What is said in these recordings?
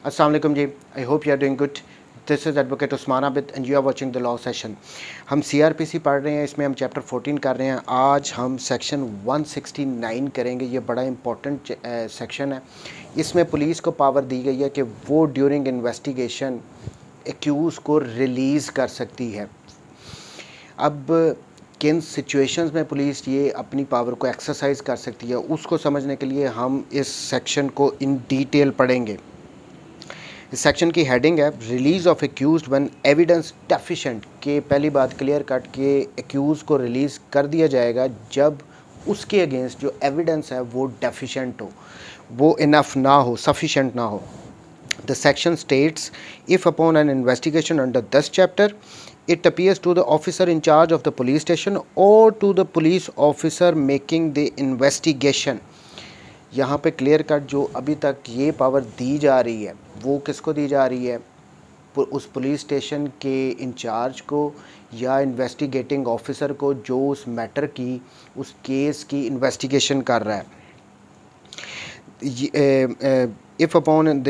अस्सलाम वालेकुम जी, I hope you are doing good. This is advocate Usman Abid and you are watching the law session. हम CrPC पढ़ रहे हैं, इसमें हम चैप्टर 14 कर रहे हैं। आज हम सेक्शन 169 करेंगे। ये बड़ा इंपॉर्टेंट सेक्शन है। इसमें पुलिस को पावर दी गई है कि वो ड्यूरिंग इन्वेस्टिगेशन एक्यूज़ को रिलीज़ कर सकती है। अब किन सिचुएशंस में पुलिस ये अपनी पावर को एक्सरसाइज कर सकती है, उसको समझने के लिए हम इस सेक्शन को इन डिटेल पढ़ेंगे। इस सेक्शन की हेडिंग है release of accused when evidence deficient. के पहली बात क्लियर कट के एक्यूज़ को रिलीज़ कर दिया जाएगा जब उसके अगेंस्ट जो एविडेंस है वो डेफिशिएंट हो, वो इनफ ना हो, सफिशेंट ना हो। The section states, if upon an investigation under this chapter, it appears to the officer in charge of the police station or to the police officer making the investigation। यहाँ पे clear cut जो अभी तक ये power दी जा रही है वो किसको दी जा रही है? उस पुलिस स्टेशन के इंचार्ज को या इन्वेस्टिगेटिंग ऑफिसर को जो उस मैटर की, उस केस की इन्वेस्टिगेशन कर रहा है। If upon an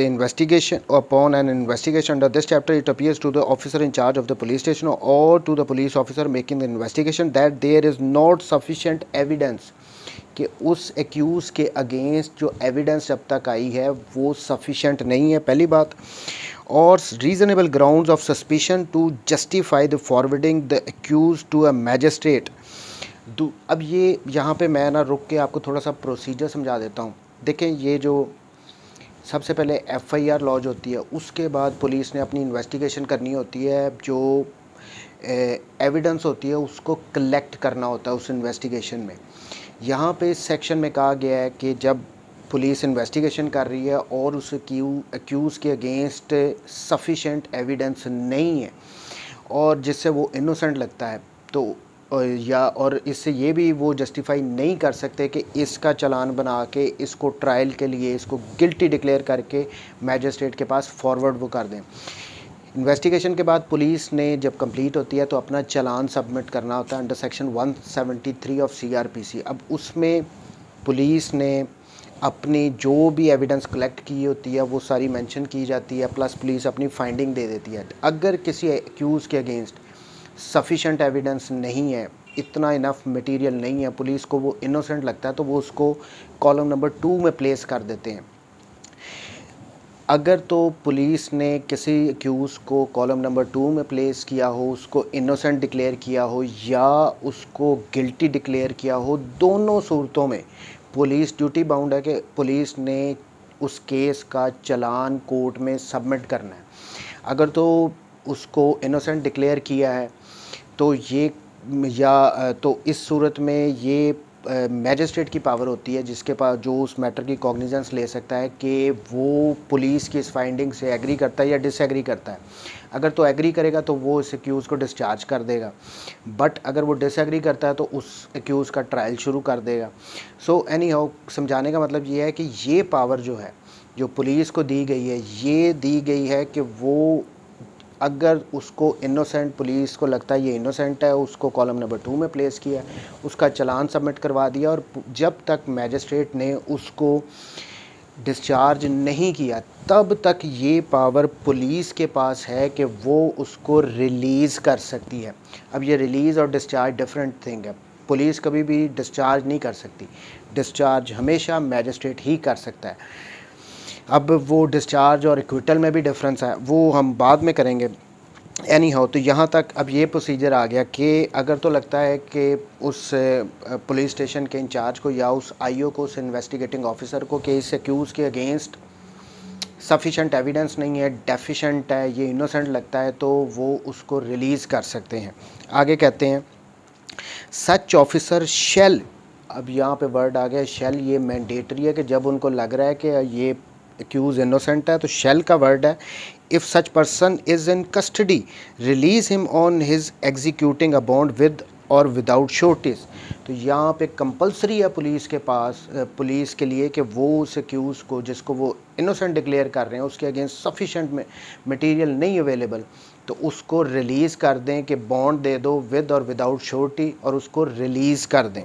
investigation under this chapter it appears to the officer in charge of the police station or to the police officer making the investigation that there is not sufficient evidence, कि उस accuse के against जो evidence जब तक आई है वो sufficient नहीं है, पहली बात, और reasonable grounds of suspicion to justify the forwarding the accused to a magistrate. अब ये यहाँ पे मैं ना रुक के आपको थोड़ा सा प्रोसीजर समझा देता हूँ। देखें, ये जो सबसे पहले एफआईआर लॉन्च होती है, उसके बाद पुलिस ने अपनी इन्वेस्टिगेशन करनी होती है, जो एविडेंस होती है उसको कलेक्ट करना होता है उस इन्वेस्टिगेशन में। यहाँ पे इस सेक्शन में कहा गया है कि जब पुलिस इन्वेस्टिगेशन कर रही है और उस एक्यूज़ के अगेंस्ट सफिशेंट एविडेंस नहीं है और जिससे वो इनोसेंट लगता है, तो या और इससे ये भी वो जस्टिफाई नहीं कर सकते कि इसका चालान बना के इसको ट्रायल के लिए इसको गिल्टी डिक्लेयर करके मैजिस्ट्रेट के पास फॉरवर्ड वो कर दें। इन्वेस्टिगेशन के बाद पुलिस ने जब कंप्लीट होती है तो अपना चालान सबमिट करना होता है अंडर सेक्शन 173 ऑफ सीआरपीसी। अब उसमें पुलिस ने अपनी जो भी एविडेंस कलेक्ट की होती है वो सारी मेंशन की जाती है, प्लस पुलिस अपनी फाइंडिंग दे देती है। अगर किसी एक्यूज़ के अगेंस्ट सफिशेंट एविडेंस नहीं है, इतना इनफ मटेरियल नहीं है, पुलिस को वो इनोसेंट लगता है, तो वो उसको कॉलम नंबर 2 में प्लेस कर देते हैं। अगर तो पुलिस ने किसी एक्यूज़ को कॉलम नंबर 2 में प्लेस किया हो, उसको इनोसेंट डिक्लेयर किया हो या उसको गिल्टी डिक्लेयर किया हो, दोनों सूरतों में पुलिस ड्यूटी बाउंड है कि पुलिस ने उस केस का चालान कोर्ट में सबमिट करना है। अगर तो उसको इनोसेंट डिक्लेयर किया है तो ये तो इस सूरत में ये मैजिस्ट्रेट की पावर होती है, जिसके पास जो उस मैटर की कॉग्निजेंस ले सकता है कि वो पुलिस की इस फाइंडिंग से एग्री करता है या डिसएग्री करता है। अगर तो एग्री करेगा तो वो इस एक्यूज़ को डिस्चार्ज कर देगा, बट अगर वो डिसएग्री करता है तो उस एक्यूज़ का ट्रायल शुरू कर देगा। सो एनी हाउ, समझाने का मतलब ये है कि ये पावर जो है, जो पुलिस को दी गई है, ये दी गई है कि वो अगर उसको इनोसेंट, पुलिस को लगता है ये इनोसेंट है, उसको कॉलम नंबर 2 में प्लेस किया, उसका चालान सबमिट करवा दिया, और जब तक मैजिस्ट्रेट ने उसको डिस्चार्ज नहीं किया तब तक ये पावर पुलिस के पास है कि वो उसको रिलीज़ कर सकती है। अब ये रिलीज़ और डिस्चार्ज डिफरेंट थिंग है। पुलिस कभी भी डिस्चार्ज नहीं कर सकती, डिस्चार्ज हमेशा मैजिस्ट्रेट ही कर सकता है। अब वो डिस्चार्ज और एक्विटल में भी डिफरेंस है, वो हम बाद में करेंगे। एनी हाउ, तो यहाँ तक अब ये प्रोसीजर आ गया कि अगर तो लगता है कि उस पुलिस स्टेशन के इंचार्ज को या उस आईओ को, उस इन्वेस्टिगेटिंग ऑफिसर को, कि इस एक्यूज़ के अगेंस्ट सफिशेंट एविडेंस नहीं है, डेफिशिएंट है, ये इनोसेंट लगता है, तो वो उसको रिलीज़ कर सकते हैं। आगे कहते हैं सच ऑफिसर शेल। अब यहाँ पे वर्ड आ गया शेल, ये मैंडेटरी है कि जब उनको लग रहा है कि ये एक्यूज़ इनोसेंट है तो शेल का वर्ड है। If such person is in custody release him on his executing a bond with और विदाउट शोटिस। तो यहाँ पे कंपलसरी है पुलिस के पास, पुलिस के लिए, कि वो उस एक्यूज़ को, जिसको वो इनोसेंट डिक्लेयर कर रहे हैं, उसके अगेंस्ट सफिशेंट मटेरियल नहीं अवेलेबल, तो उसको रिलीज़ कर दें, कि बॉन्ड दे दो विद और विदाउट श्योरिटी, और उसको रिलीज़ कर दें।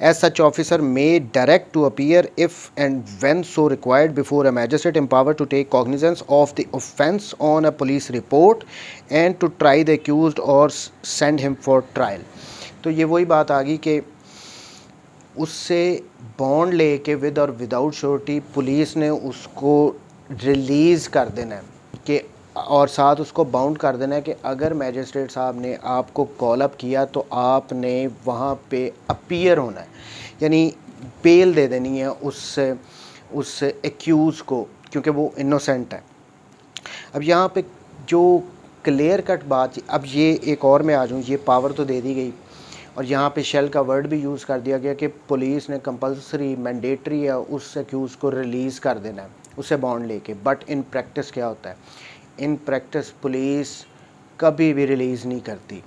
As such officer may direct to appear if and when so required before a magistrate empowered to take cognizance of the offence on a police report and to try the accused or send him for trial। तो ये वही बात आ गई कि उससे bond लेके with और without surety police ने उसको रिलीज़ कर देना है कि, और साथ उसको बाउंड कर देना है कि अगर मैजिस्ट्रेट साहब ने आपको कॉल अप किया तो आपने वहाँ पे अपीयर होना है, यानी बेल दे देनी है उस एक्यूज़ को, क्योंकि वो इनोसेंट है। अब यहाँ पे जो क्लियर कट बात, अब ये एक और मैं आ जाऊँ, ये पावर तो दे दी गई और यहाँ पे शेल का वर्ड भी यूज़ कर दिया गया कि पुलिस ने कंपलसरी मैंडेटरी है उस एक्यूज़ को रिलीज़ कर देना है उससे बॉन्ड लेके। बट इन प्रैक्टिस क्या होता है, इन प्रैक्टिस पुलिस कभी भी रिलीज़ नहीं करती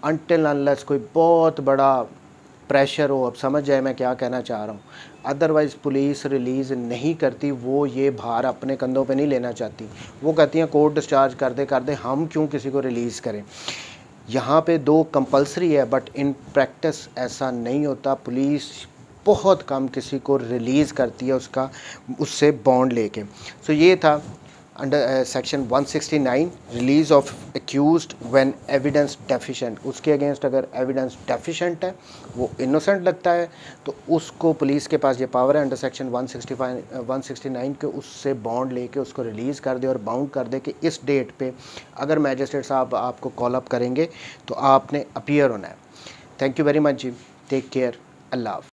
अनटिल अनलेस कोई बहुत बड़ा प्रेशर हो। अब समझ जाए मैं क्या कहना चाह रहा हूँ। अदरवाइज़ पुलिस रिलीज़ नहीं करती, वो ये भार अपने कंधों पे नहीं लेना चाहती। वो कहती हैं कोर्ट डिस्चार्ज कर दे, हम क्यों किसी को रिलीज़ करें। यहाँ पे दो कंपलसरी है बट इन प्रैक्टिस ऐसा नहीं होता। पुलिस बहुत कम किसी को रिलीज़ करती है उससे बॉन्ड लेके। सो ये था under section 169 release of accused when evidence deficient. उसके अगेंस्ट अगर एविडेंस डेफिशिएंट है, वो इनोसेंट लगता है, तो उसको पुलिस के पास ये पावर है अंडर सेक्शन 169 के उससे बॉन्ड लेके उसको रिलीज़ कर दे और बाउंड कर दे कि इस डेट पे अगर मैजिस्ट्रेट साहब आपको कॉल अप करेंगे तो आपने अपीयर होना है। थैंक यू वेरी मच जी, टेक केयर, अल्लाह हाफ़िज़।